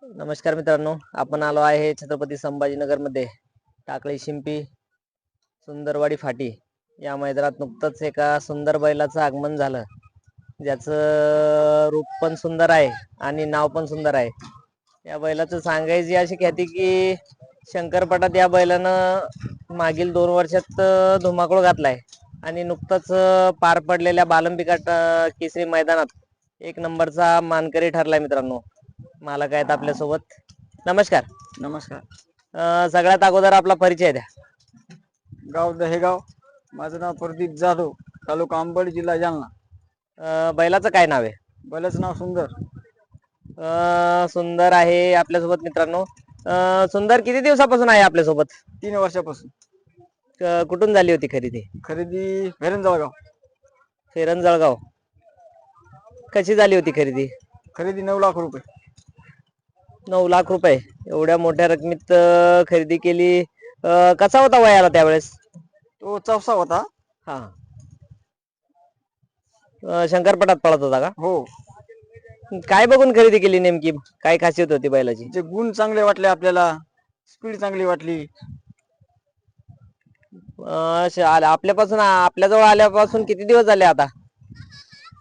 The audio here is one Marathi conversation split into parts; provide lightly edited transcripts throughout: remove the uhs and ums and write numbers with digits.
नमस्कार मित्रांनो, आपण आलो आहे छत्रपती संभाजीनगर मध्ये टाकळी शिंपी सुंदरवाडी फाटी या मैदानात. नुकतंच एका सुंदर बैलाचं आगमन झालं, ज्याचं रूप पण सुंदर आहे आणि नाव पण सुंदर आहे. या बैलाचं सांगायची अशी ख्याती की शंकरपटात या बैलानं मागील 2 वर्षात धुमाकूळ घातलाय आणि नुकतंच पार पडलेल्या बालंबिकाट केसरी मैदानात 1 नंबरचा मानकरी ठरलाय. मित्रांनो, मालक आहेत आपल्यासोबत. नमस्कार. नमस्कार. सगळ्यात अगोदर आपला परिचय द्या. गाव दहेगाव. माझं नाव प्रदीप जाधव, तालुका अंबड, जिल्हा जालना. बैलाचं काय नाव आहे? बैलाचं नाव सुंदर. सुंदर आहे आपल्यासोबत. मित्रांनो, सुंदर किती दिवसापासून आहे आपल्यासोबत? 3 वर्षापासून. कुठून झाली होती खरेदी? खरेदी फेरंजळगाव. फेरंजळगाव. कशी झाली होती खरेदी? खरेदी 9 लाख रुपये. 9 लाख रुपये. एवढ्या मोठ्या रकमेत खरेदी केली. कसा होता वयाला त्यावेळेस? तो चौसा होता. हा. शंकरपटात पळत होता का? हो. काय बघून खरेदी केली नेमकी? काय खासियत होती बैलाची? जे गुण चांगले वाटले आपल्याला, स्पीड चांगली वाटली. आपल्यापासून आपल्याजवळ आल्यापासून किती दिवस झाले आता?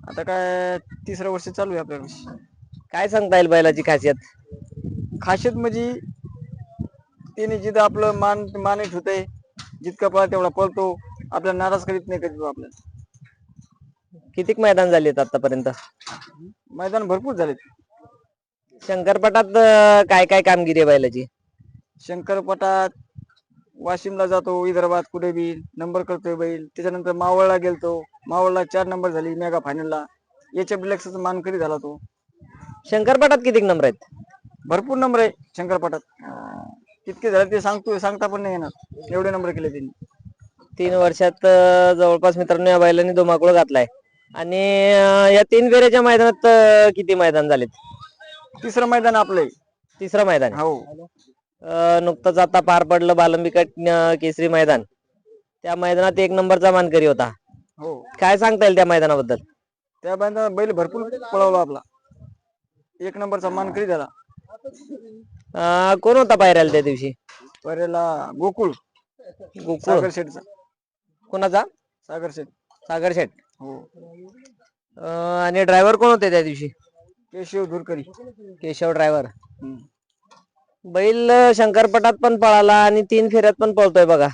आता काय 3रं वर्ष चालू आहे आपल्याला. काय सांगता येईल बैलाची खासियत? खासियत म्हणजे त्याने जिथं आपलं मानित होते, जितका पळा तेवढा पळतो, आपल्याला नाराज करीत नाही कधी. आपल्याला कितीक मैदान झालेत आतापर्यंत? मैदान भरपूर झाले. शंकरपटात काय काय कामगिरी आहे बैलाची? शंकरपटात वाशिमला जातो, विदर्भात कुठे बी नंबर करतोय बैल. त्याच्यानंतर मावळला गेलतो, मावळला 4 नंबर झाली मेगा फायनलला. याच्या ब्लॅक्सचा मानकरी झाला तो. शंकरपटात किती नंबर आहेत? भरपूर नंबर आहे शंकरपटात. कितके झाले ते सांगता पण नाही येणार, एवढे नंबर केले त्यांनी. 3 वर्षात जवळपास मित्रांनो या बैलांनी धुमाकूळ घातलाय. आणि या 3 फेऱ्याच्या मैदानात किती मैदान झालेत? 3रं मैदान आपलंय. 3रं मैदान आहे. हो. नुकतंच आता पार पडलं बालंबिकाट केसरी मैदान. त्या मैदानात 1 नंबरचा मानकरी होता. हो. काय सांगता येईल त्या मैदानाबद्दल? त्या मैदानात बैल भरपूर पळवला आपला. 1 नंबरचा मानकरी झाला. कोण होता पायऱ्याला त्या दिवशी? परेला गोकुळ. सागर शेठचा. कोणाचा? सागर शेठ. सागर शेठ. हो. आणि ड्रायव्हर कोण होते त्या दिवशी? केशव धुरकरी. केशव ड्रायव्हर. बैल शंकरपटात पण पळाला आणि 3 फेऱ्यात पण पळतोय बघा.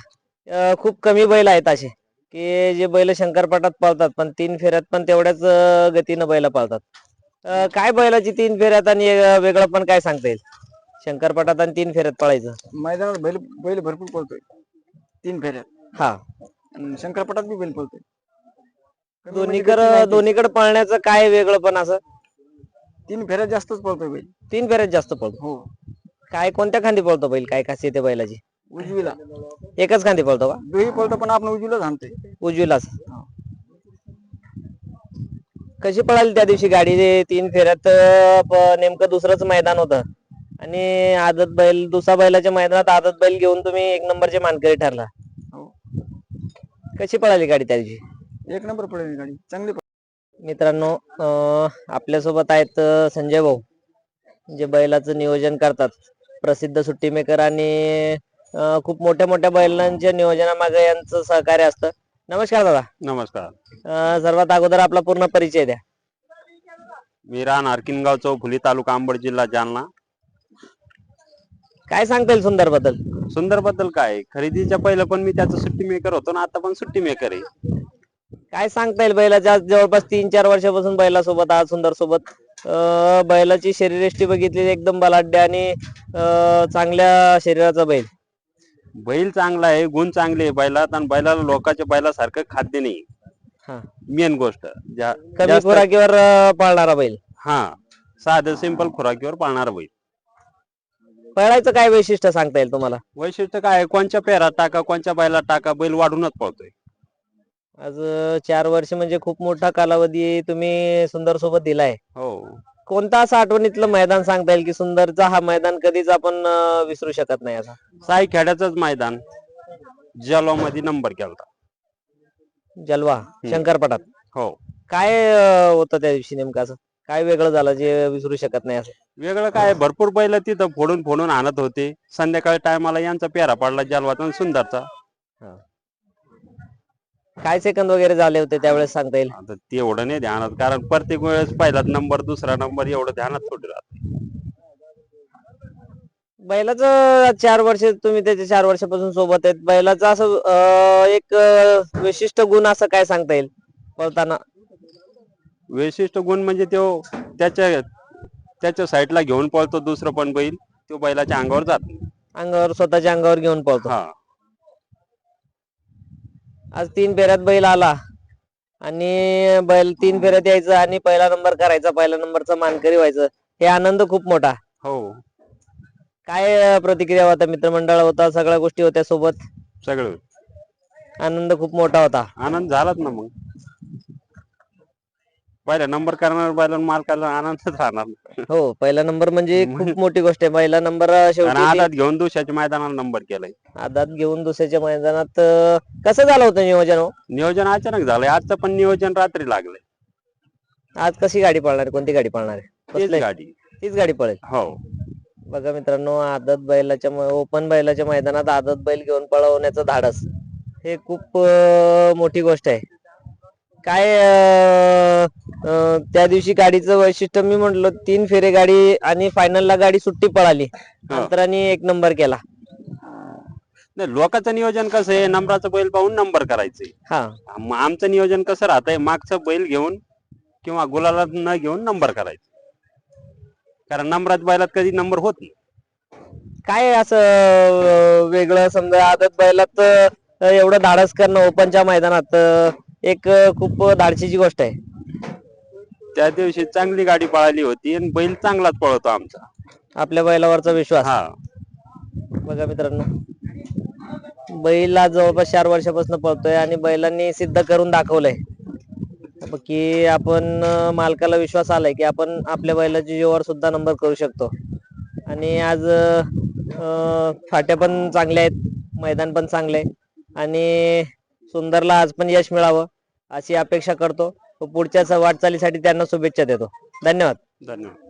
खूप कमी बैल आहेत असे की जे बैल शंकरपटात पळतात पण 3 फेऱ्यात पण तेवढ्याच गतीनं बैल पळतात. काय बैलाची 3 फेऱ्यात आणि वेगळं पण काय सांगता येईल शंकरपटात आणि 3 फेऱ्यात पळायचं? मैदानात बैल भरपूर पळतोय 3 फेऱ्यात. हा. आणि शंकरपटात बी बैल पळतोय. दोन्हीकडे पळण्याचं काय वेगळं पण असं? 3 फेऱ्यात जास्तच पळतोय बैल. 3 फेऱ्यात जास्त पळतो. हो. काय कोणत्या खांदी पळतो बैल? काय खासियत आहे बैलाची? उजवीला. एकच खांदी पळतो का? दोही पळतो पण आपण उजवीला थांबतोय. उजवीलाच. कशी पळाली त्या दिवशी गाडी? 3 फेऱ्यात नेमकं दुसरंच मैदान होतं आणि आदत बैल, दुसऱ्या बैलाच्या मैदानात आदत बैल घेऊन तुम्ही 1 नंबरचे मानकरी ठरला. हो. कशी पळाली गाडी त्या दिवशी? 1 नंबर पळाली गाडी, चांगली. मित्रांनो, आपल्यासोबत आहेत संजय भाऊ, जे बैलाचं नियोजन करतात. प्रसिद्ध सुट्टी मेकर आणि खूप मोठ्या मोठ्या बैलांच्या नियोजनामागे यांचं सहकार्य असतं. नमस्कार दादा. नमस्कार. सर्वात अगोदर आपला पूर्ण परिचय द्या. मी राहणार किनगाव चौफुली, तालुका अंबड, जिल्हा जालना. काय सांगता येईल सुंदर बद्दल? सुंदर बद्दल काय, खरेदीच्या पहिलं पण मी त्याचं सुट्टी मेकर होतो ना, आता पण सुट्टी मेकर आहे. काय सांगता येईल बैलाच्या? जवळपास 3-4 वर्षापासून बैलासोबत आहात, सुंदर सोबत. बैलाची शरीरयष्टी बघितली एकदम बलाढ्य आणि चांगल्या शरीराचा बैल. बैल चांगला आहे, गुण चांगले आहे बैलात, आणि बैलाला लोकांच्या बैलासारखं खाद्य नाही. हा. मेन गोष्ट कमी खुराकीवर पाळणारा बैल. हा, साधं सिंपल खुराकीवर पाळणारा बैल. पळायचं काय वैशिष्ट्य सांगता येईल तुम्हाला? वैशिष्ट्य काय, कोणच्या पेरात टाका, कोणच्या बैलात टाका, बैल वाढूनच पळतोय. आज 4 वर्ष म्हणजे खूप मोठा कालावधी तुम्ही सुंदर सोबत दिलाय. हो. कोणता असं आठवणीतलं मैदान सांगता येईल की सुंदरचा हा मैदान कधीच आपण विसरू शकत नाही असा? साई खेड्याचंच मैदान, जलवा मध्ये नंबर केलता. जलवा शंकरपटात. हो. काय होतं त्या दिवशी नेमकं असं? काय वेगळं झालं जे विसरू शकत नाही असं? वेगळं काय भरपूर बैल तिथं फोडून फोडून आणत होते. संध्याकाळी टायमाला यांचा पेरा पडला जलवाचा आणि सुंदरचा. काय सेकंद वगैरे झाले होते त्यावेळेस सांगता येईल? आता ते एवढं नाही ध्यानात, कारण प्रत्येक वेळेस पहिला नंबर दुसरा नंबर एवढं ध्यानात थोडी राहत. बैलाचं 4 वर्ष तुम्ही त्याच्या 4 वर्षापासून सोबत आहेत. बैलाचं असं एक विशिष्ट गुण असं काय सांगता येईल पळताना? वैशिष्ट्य गुण म्हणजे तो त्याच्या साईडला घेऊन पळतो दुसरं पण बैल, तो बैलाच्या अंगावर जात नाही. अंगावर स्वतःच्या अंगावर घेऊन पळतो. हा आज 3 फेऱ्यात बैल आला आणि बैल 3 फेऱ्यात यायचं आणि पहिला नंबर करायचा, पहिला नंबरचा मानकरी व्हायचं, हे आनंद खूप मोठा. हो काय प्रतिक्रिया होता? मित्रमंडळ होता, सगळ्या गोष्टी होत्या सोबत, सगळं आनंद खूप मोठा होता. आनंद झालाच ना. मग पहिला नंबर करणार बैलांना मालकाला आनंदच राहणार. हो, पहिला नंबर म्हणजे खूप मोठी गोष्ट आहे. पहिला नंबर आणि शेवटी आदात घेऊन दुसऱ्याच्या मैदानाला नंबर केलाय. आदात घेऊन दुसऱ्याच्या मैदानात कसं झालं होतं नियोजन हो? नियोजन अचानक झालंय. आजचं पण नियोजन रात्री लागलंय. आज कशी गाडी पळणार आहे? कोणती गाडी पळणार आहे? तेच कसली? गाडी. तीच गाडी पळेल. हो बघा मित्रांनो, आदत बैलाच्या ओपन बैलाच्या मैदानात आदत बैल घेऊन पळवण्याचं धाडस हे खूप मोठी गोष्ट आहे. काय त्या दिवशी गाडीचं वैशिष्ट्य मी म्हटलं, 3 फेरे गाडी आणि फायनलला गाडी सुट्टी पळाली, अंतराने 1 नंबर केला. नाही, लोकांचं नियोजन कसं आहे, नंबराचं बैल पाहून नंबर करायचंय. हा, मग आमचं नियोजन कसं राहतंय, मागचं बैल घेऊन किंवा गुलाला न घेऊन नंबर करायचं. कारण नंबरात बैलात कधी नंबर होत नाही. काय असं वेगळं समजा आदत बैलात एवढं धाडस करणं ओपनच्या मैदानात एक खूप धाडसीची गोष्ट आहे. त्या दिवशी चांगली गाडी पळाली होती आणि बैल चांगलाच पळतो आमचा. आपल्या बैलावरचा विश्वास. हा बघा मित्रांनो, बैल आज जवळपास 4 वर्षापासून पळतोय आणि बैलांनी सिद्ध करून दाखवलंय की आपण मालकाला विश्वास आलाय की आपण आपल्या बैलाच्या जीवावर सुद्धा नंबर करू शकतो. आणि आज फाट्या पण चांगल्या आहेत, मैदान पण चांगले आहे आणि सुंदरला आज पण यश मिळावं अशी अपेक्षा करतो. पुढच्या वाटचालीसाठी त्यांना शुभेच्छा देतो. धन्यवाद. धन्यवाद.